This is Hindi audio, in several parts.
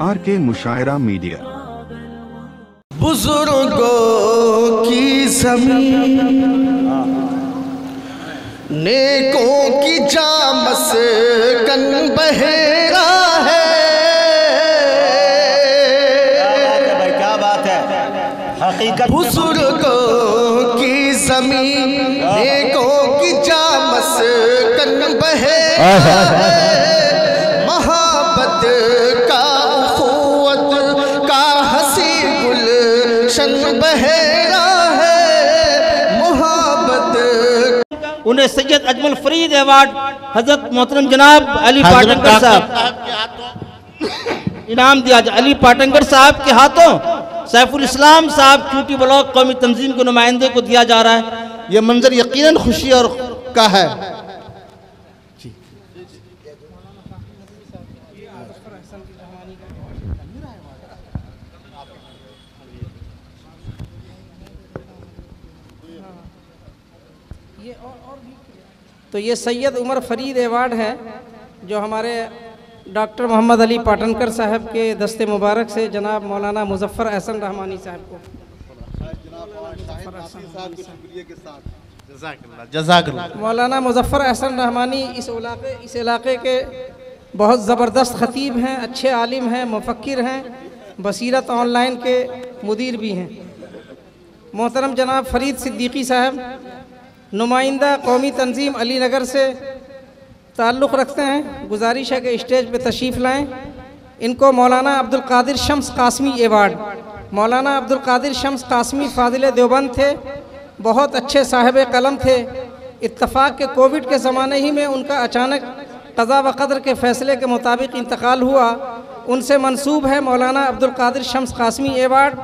R K मुशायरा media. बुजुर्गों की ज़मीन नेकों की जामस कन बहेरा है। क्या बात है हकीकत। बुजुर्गों की ज़मीन नेकों की जामस कन बहेरा है। मोहब्बत का उखुवत का हंसी गुलशन बहेरा है। मोहब्बत उन्हें सैयद अजमल फरीद अवार्ड हजरत मोहतरम जनाब अली पाटनगर साहब इनाम दिया। अली पाटनगर साहब के हाथों सैफुल इस्लाम साहब चूटी ब्लॉक कौमी तंजीम के नुमाइंदे को दिया जा रहा है। यह मंजर यकीनन खुशी और का है। तो ये सैयद उमर फरीद अवार्ड है जो हमारे डॉक्टर मोहम्मद अली पाटनकर साहब के दस्ते मुबारक से जनाब मौलाना मुजफ्फर अहसन रहमानी साहब को मौलाना मुजफ्फर अहसन रहमानी इस इलाके के बहुत ज़बरदस्त ख़तीब हैं, अच्छे आलिम हैं, मुफक्किर हैं, बसीरत ऑनलाइन के मुदीर भी हैं। मोहतरम जनाब फरीद सिद्दीकी साहब नुमाइंदा कौमी तंजीम अली नगर से ताल्लुक़ रखते हैं। गुजारिश है कि स्टेज पे तशरीफ़ लाएँ। इनको मौलाना अब्दुल कादिर शम्स कासमी अवार्ड। मौलाना अब्दुल कादिर शम्स कासमी फ़ाज़िल देवबंद थे, बहुत अच्छे साहिब कलम थे। इत्तफ़ाक़ के कोविड के ज़माने ही में उनका अचानक क़ज़ा व क़दर के फ़ैसले के मुताबिक इंतकाल हुआ। उनसे मंसूब है मौलाना अब्दुल कादिर शम्स कासमी अवार्ड।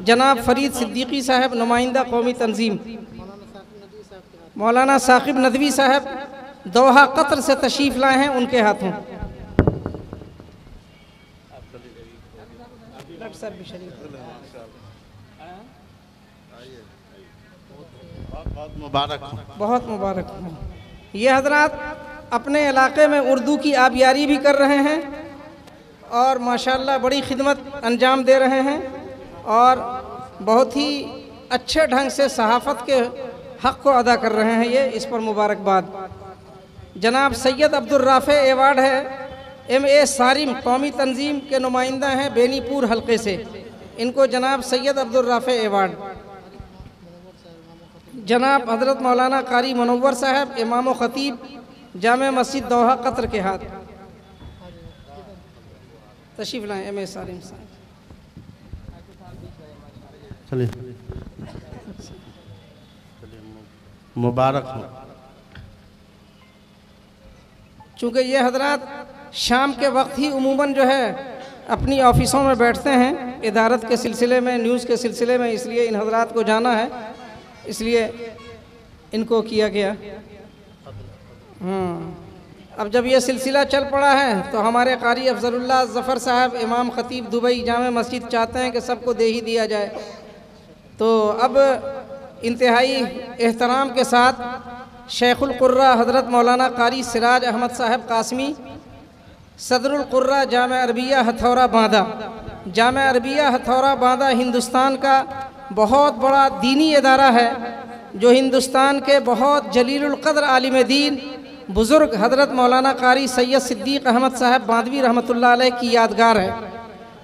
जनाब फरीद सिद्दीकी साहब नुमाइंदा कौमी तंजीम। मौलाना साकिब नदवी साहब दोहा कतर से तशरीफ़ लाए हैं, उनके हाथों बहुत मुबारक हो। ये हजरात अपने इलाके में उर्दू की आबियारी भी कर रहे हैं और माशाल्लाह बड़ी खिदमत अंजाम दे रहे हैं और बहुत ही अच्छे ढंग से सहाफ़त के हक़ को अदा कर रहे हैं। ये इस पर मुबारकबाद। जनाब सैयद अब्दुल राफ़े अवार्ड है। MA सारिम कौमी तंजीम के नुमाइंदा हैं बेनीपुर हल्के से। इनको जनाब सैयद अब्दुल राफ़े अवार्ड। जनाब हज़रत मौलाना कारी मुनव्वर साहब इमाम व ख़तीब जामे मस्जिद दोहा कतर के हाथ तशरीफ़ लाएँ। MA सारिम साहब मुबारक हो। चूँकि ये हजरात शाम के वक्त ही उमूमन जो है अपनी ऑफ़िसों में बैठते हैं इदारत के सिलसिले में, न्यूज़ के सिलसिले में, इसलिए इन हजरात को जाना है, इसलिए इनको किया गया। अब जब ये सिलसिला चल पड़ा है तो हमारे कारी अफजलुल्लाह ज़फ़र साहब इमाम ख़तीब दुबई जामे मस्जिद चाहते हैं कि सबको दे ही दिया जाए। तो अब इंतहाई एहतराम के साथ शेखुल क़ुर्रा हज़रत मौलाना कारी सिराज अहमद साहब कासमी सदरुल क़ुर्रा जामे अरबिया हथौरा बांदा। जामे अरबिया हथौरा बांदा हिंदुस्तान का बहुत बड़ा दीनी इदारा है जो हिंदुस्तान के बहुत जलीलुल क़द्र आलिम दीन बुज़ुर्ग हज़रत मौलाना कारी सैयद सिद्दीक़ अहमद साहब बांदवी रहमतुल्लाह अलैह की यादगार है।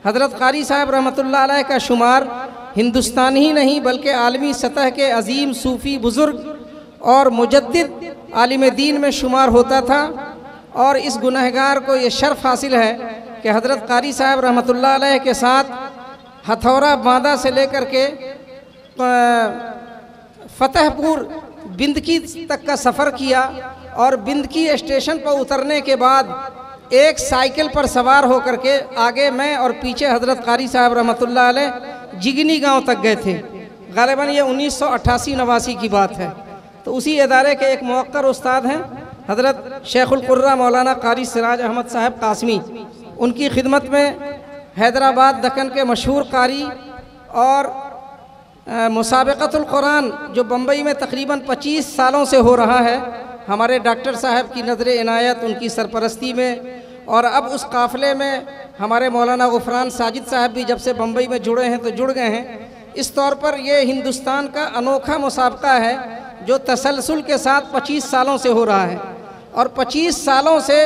हज़रत कारी साहब रहमतुल्लाह अलैह का शुमार हिंदुस्तान ही नहीं बल्कि आलमी सतह के अजीम सूफ़ी बुज़ुर्ग और मुजद्दिद आलिम दीन में शुमार होता था। और इस गुनहगार को ये शर्फ हासिल है कि हज़रत कारी साहब रहमतुल्लाह अलैह के साथ हथौरा बांदा से लेकर के फ़तेहपुर बिंदकी तक का सफ़र किया और बिंदकी स्टेशन पर उतरने के बाद एक साइकिल पर सवार होकर के आगे मैं और पीछे हज़रत कारी साहब रहमतुल्लाह अलैह जिगनी गांव तक गए थे। ग़ालिबन ये 1988-89 की बात है। तो उसी इदारे के एक मुवक्कर उस्ताद हैं हज़रत शेखुल क़ुर्रा मौलाना कारी सिराज अहमद साहब कासमी। उनकी खिदमत में हैदराबाद दक्कन के मशहूर कारी और मुसाबक़तुल क़ुरान जो बम्बई में तकरीबन 25 सालों से हो रहा है, हमारे डॉक्टर साहब की नज़र इनायत, उनकी सरपरस्ती में, और अब उस काफ़िले में हमारे मौलाना गुफरान साजिद साहब भी जब से बम्बई में जुड़े हैं तो जुड़ गए हैं। इस तौर पर ये हिंदुस्तान का अनोखा मुसाबका है जो तसलसल के साथ 25 सालों से हो रहा है, और 25 सालों से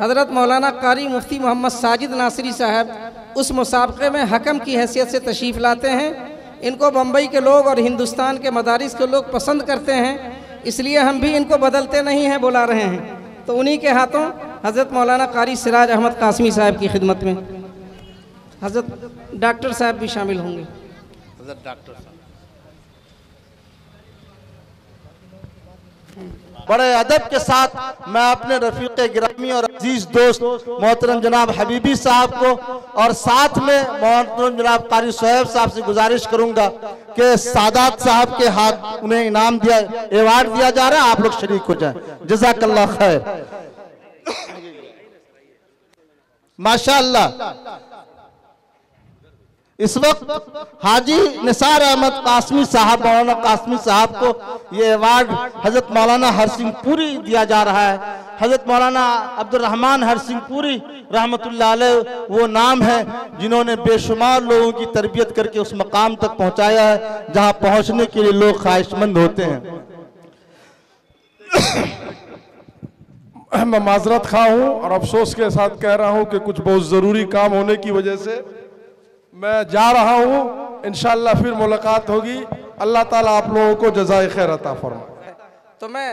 हज़रत मौलाना कारी मुफ्ती मोहम्मद साजिद नासरी साहब उस मुसाबके में हकम की हैसियत से तशरीफ़ लाते हैं। इनको बम्बई के लोग और हिंदुस्तान के मदारिस के लोग पसंद करते हैं, इसलिए हम भी इनको बदलते नहीं हैं, बुला रहे हैं। तो उन्हीं के हाथों हज़रत मौलाना कारी सिराज अहमद कासमी साहब की खिदमत में हज़रत डॉक्टर साहब भी शामिल होंगे। हज़रत डॉक्टर साहब बड़े अदब के साथ मैं अपने रफ़ीक़ गिरामी और अजीज़ दोस्त मोहतरम जनाब हबीबी साहब को और साथ में मोहतरम जनाब कारी सोहेब साहब से गुजारिश करूंगा कि सादात साहब के हाथ उन्हें इनाम दिया, अवार्ड दिया जा रहा है, आप लोग शरीक हो जाएं। जज़ाकल्लाह खैर। माशाअल्लाह इस वक्त हाजी निसार अहमद कासमी साहब, मौलाना कासमी साहब को ये अवार्ड हजरत मौलाना हरसिंहपुरी दिया जा रहा है। हजरत मौलाना अब्दुल रहमान हरसिंहपुरी रहमतुल्लाह अलैह वो नाम है जिन्होंने बेशुमार लोगों की तरबियत करके उस मकाम तक पहुंचाया है जहां पहुंचने के लिए लोग ख्वाहिशमंद होते हैं। मैं माजरत खा हूँ और अफसोस के साथ कह रहा हूँ कि कुछ बहुत ज़रूरी काम होने की वजह से मैं जा रहा हूँ। इंशाअल्लाह फिर मुलाकात होगी। अल्लाह ताला आप लोगों को जज़ाए खैर अता फरमाए। तो मैं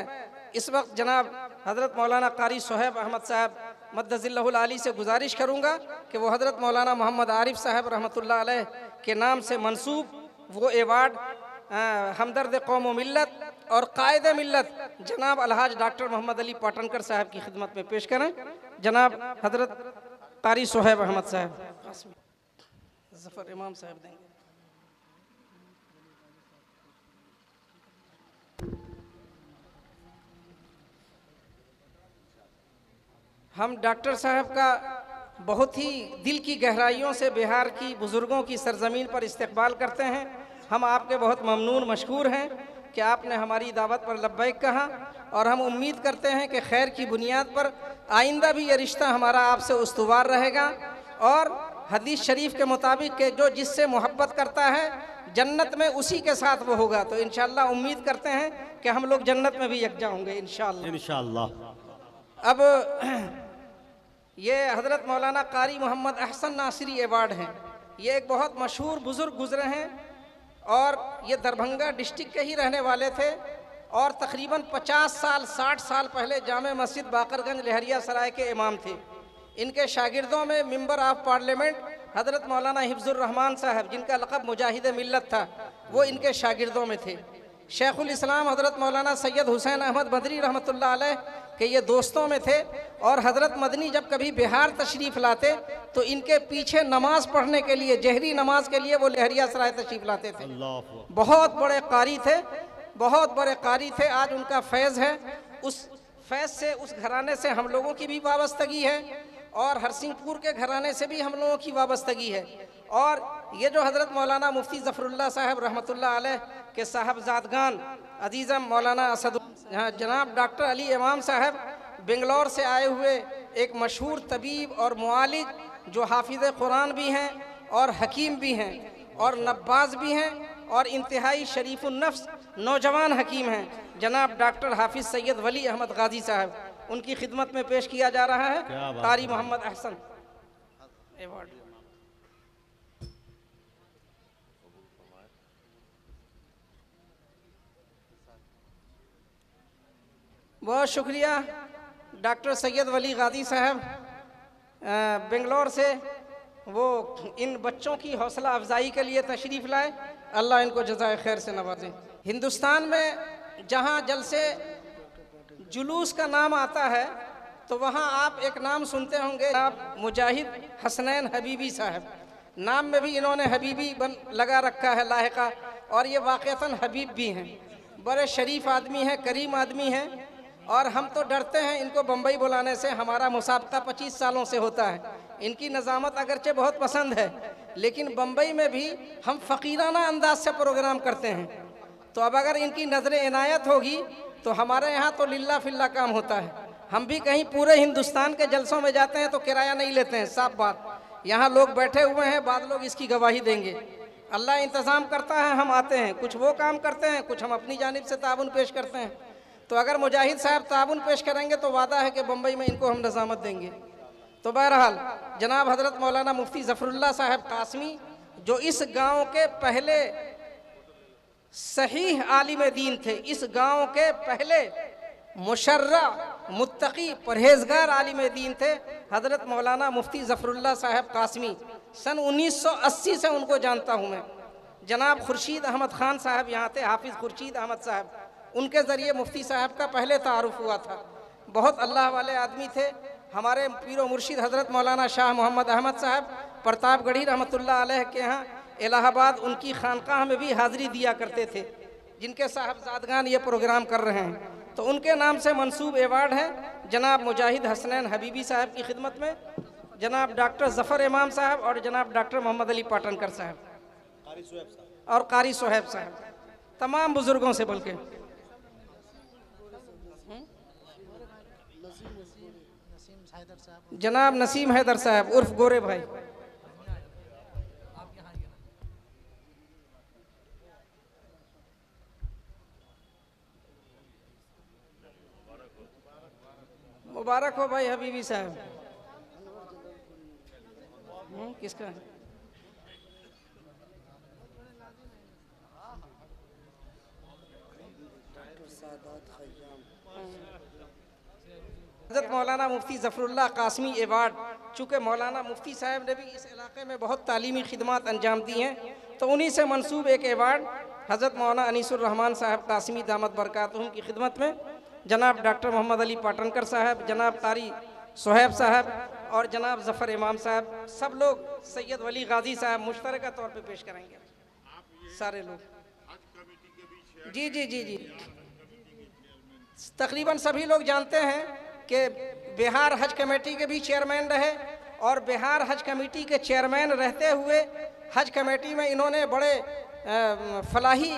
इस वक्त जनाब हज़रत मौलाना कारी सोहेब अहमद साहब मद्दज़िल्लहुल आली से गुजारिश करूँगा कि वो हज़रत मौलाना मोहम्मद आरिफ साहब रहमतुल्लाह अलैह के नाम से मंसूब वो अवार्ड हमदर्द कौम व मिल्लत और कायद मिल्लत जनाब अलहाज डॉक्टर मोहम्मद अली पाटनकर साहब की खिदमत में पेश करें। जनाब हज़रत कारी सोहेब अहमद साहब ज़फ़र इमाम साहब देंगे। हम डॉक्टर साहब का बहुत ही दिल की गहराइयों से बिहार की बुज़ुर्गों की सरज़मीन पर इस्तकबाल करते हैं। हम आपके बहुत ममनून मशकूर हैं कि आपने हमारी दावत पर लब्बैक कहा, और हम उम्मीद करते हैं कि खैर की बुनियाद पर आइंदा भी ये रिश्ता हमारा आपसे उस्तुवार रहेगा, और हदीस शरीफ के मुताबिक के जो जिससे मोहब्बत करता है जन्नत में उसी के साथ वो होगा। तो इंशाअल्लाह उम्मीद करते हैं कि हम लोग जन्नत में भी यकजा होंगे इंशाअल्लाह। अब ये हज़रत मौलाना कारी मोहम्मद अहसन नासिरी अवार्ड हैं। ये एक बहुत मशहूर बुज़ुर्ग गुज़रे हैं और ये दरभंगा डिस्ट्रिक्ट के ही रहने वाले थे, और तकरीबन 50 साल 60 साल पहले जामे मस्जिद बाकरगंज लहरिया सराय के इमाम थे। इनके शागिर्दों में मेंबर ऑफ पार्लियामेंट हज़रत मौलाना हिफ्ज़ुर रहमान साहब, जिनका लक़ब मुजाहिद मिल्लत था, वो इनके शागिर्दों में थे। शेखुल इस्लाम हज़रत मौलाना सैयद हुसैन अहमद मदनी रहमतुल्लाह अलैह के ये दोस्तों में थे, और हज़रत मदनी जब कभी बिहार तशरीफ़ लाते तो इनके पीछे नमाज पढ़ने के लिए, जहरी नमाज के लिए वो लहरिया सराय तशरीफ़ लाते थे। बहुत बड़े कारी थे, बहुत बड़े कारी थे। आज उनका फैज़ है, उस फैज़ से, उस घराने से हम लोगों की भी वाबस्तगी है, और हरसिंहपुर के घराने से भी हम लोगों की वाबस्तगी है। और ये जो हज़रत मौलाना मुफ्ती ज़फ़रुल्लाह साहब रहमतुल्लाह अलैह के साहबजादगान अजीज़म मौलाना असद जनाब डॉक्टर अली इमाम साहब बेंगलोर से आए हुए एक मशहूर तबीब और मुआलिज, जो हाफिज़ कुरान भी हैं और हकीम भी हैं और नब्बाज भी हैं और इंतहाई शरीफुन नफ्स नौजवान हकीम हैं, जनाब डॉक्टर हाफिज़ सैयद वली अहमद गाजी साहब, उनकी खिदमत में पेश किया जा रहा है कारी मोहम्मद अहसन अवार्ड। बहुत शुक्रिया डॉक्टर सैयद वली गाजी साहब बेंगलोर से, वो इन बच्चों की हौसला अफजाई के लिए तशरीफ़ लाए। अल्लाह इनको जज़ाए खैर से नवाजें। हिंदुस्तान में जहाँ जलसे जुलूस का नाम आता है तो वहाँ आप एक नाम सुनते होंगे, आप मुजाहिद हसनैन हबीबी साहब। नाम में भी इन्होंने हबीबी लगा रखा है लाहिका, और ये वाक़तन हबीब भी हैं। बड़े शरीफ आदमी हैं, करीम आदमी हैं, और हम तो डरते हैं इनको बम्बई बुलाने से। हमारा मुसाबका 25 सालों से होता है। इनकी नज़ामत अगरचे बहुत पसंद है, लेकिन बम्बई में भी हम फ़कीराना अंदाज से प्रोग्राम करते हैं। तो अब अगर इनकी नज़र इनायत होगी तो हमारे यहाँ तो लिल्ला फिल्ला काम होता है। हम भी कहीं पूरे हिंदुस्तान के जलसों में जाते हैं तो किराया नहीं लेते हैं, साफ बात। यहाँ लोग बैठे हुए हैं, बाद लोग इसकी गवाही देंगे। अल्लाह इंतज़ाम करता है, हम आते हैं, कुछ वो काम करते हैं, कुछ हम अपनी जानिब से ताउन पेश करते हैं। तो अगर मुजाहिद साहब ताउन पेश करेंगे तो वादा है कि बम्बई में इनको हम नज़ामत देंगे। तो बहरहाल जनाब हज़रत मौलाना मुफ्ती ज़फ़रुल्लाह साहब कासमी, जो इस गाँव के पहले सही आलिम दीन थे, इस गांव के पहले मुशर्रा मुत्तकी परहेजगार आलिम दीन थे, हज़रत मौलाना मुफ्ती ज़फ़रुल्लाह साहब कासमी। सन 1980 से उनको जानता हूँ मैं। जनाब खुर्शीद अहमद ख़ान साहब यहाँ थे, हाफिज़ खुर्शीद अहमद साहब, उनके ज़रिए मुफ्ती साहब का पहले तारुफ़ हुआ था। बहुत अल्लाह वाले आदमी थे। हमारे पीरो मुर्शिद हज़रत मौलाना शाह मोहम्मद अहमद साहब प्रतापगढ़ी रहमतुल्लाह अलैह के यहाँ इलाहाबाद उनकी खानकाह में भी हाज़िरी दिया करते थे, जिनके साहबजादगान ये प्रोग्राम कर रहे हैं। तो उनके नाम से मंसूब एवार्ड है जनाब मुजाहिद हसनैन हबीबी साहब की खिदमत में, जनाब डॉक्टर ज़फ़र इमाम साहब और जनाब डॉक्टर मोहम्मद अली पाटनकर साहब और कारी सोहेब साहब, तमाम बुज़ुर्गों से बल्कि जनाब नसीम हैदर साहब उर्फ गोरे भाई। मुबारक हो भाई हबीबी साहब। किसका है? हज़रत मौलाना मुफ्ती ज़फ़रुल्लाह कासमी एवार्ड, चूँकि मौलाना मुफ्ती साहब ने भी इस इलाके में बहुत तालीमी खिदमत अंजाम दी हैं, तो उन्हीं से मंसूब एक एवार्ड हज़रत मौलाना अनीसुर रहमान साहब कासमी दामत बरकातहुम की खिदमत में जनाब डॉक्टर मोहम्मद अली पाटनकर साहब, जनाब कारी सोहेब साहब और जनाब ज़फ़र इमाम साहब, सब लोग सैयद वली गाजी साहब मुश्तरका तौर पे पेश करेंगे। सारे लोग जी जी जी जी तकरीबन सभी लोग जानते हैं कि बिहार हज कमेटी के भी चेयरमैन रहे और बिहार हज कमेटी के चेयरमैन रहते हुए हज कमेटी में इन्होंने बड़े फलाही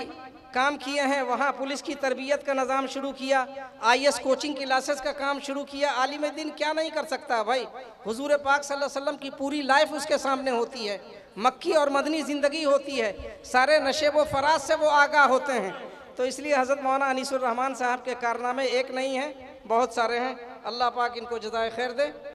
काम किए हैं। वहाँ पुलिस की तरबियत का निज़ाम शुरू किया, IAS कोचिंग क्लासेस का काम शुरू किया। आलिम दीन क्या नहीं कर सकता भाई, हुजूर पाक सल्लल्लाहु अलैहि वसल्लम की पूरी लाइफ उसके सामने होती है, मक्की और मदनी ज़िंदगी होती है, सारे नशे व फराज से वो आगाह होते हैं। तो इसलिए हज़रत मौलाना अनीसुर रहमान साहब के कारनामे एक नहीं हैं, बहुत सारे हैं। अल्लाह पाक इनको जज़ाए खैर दे।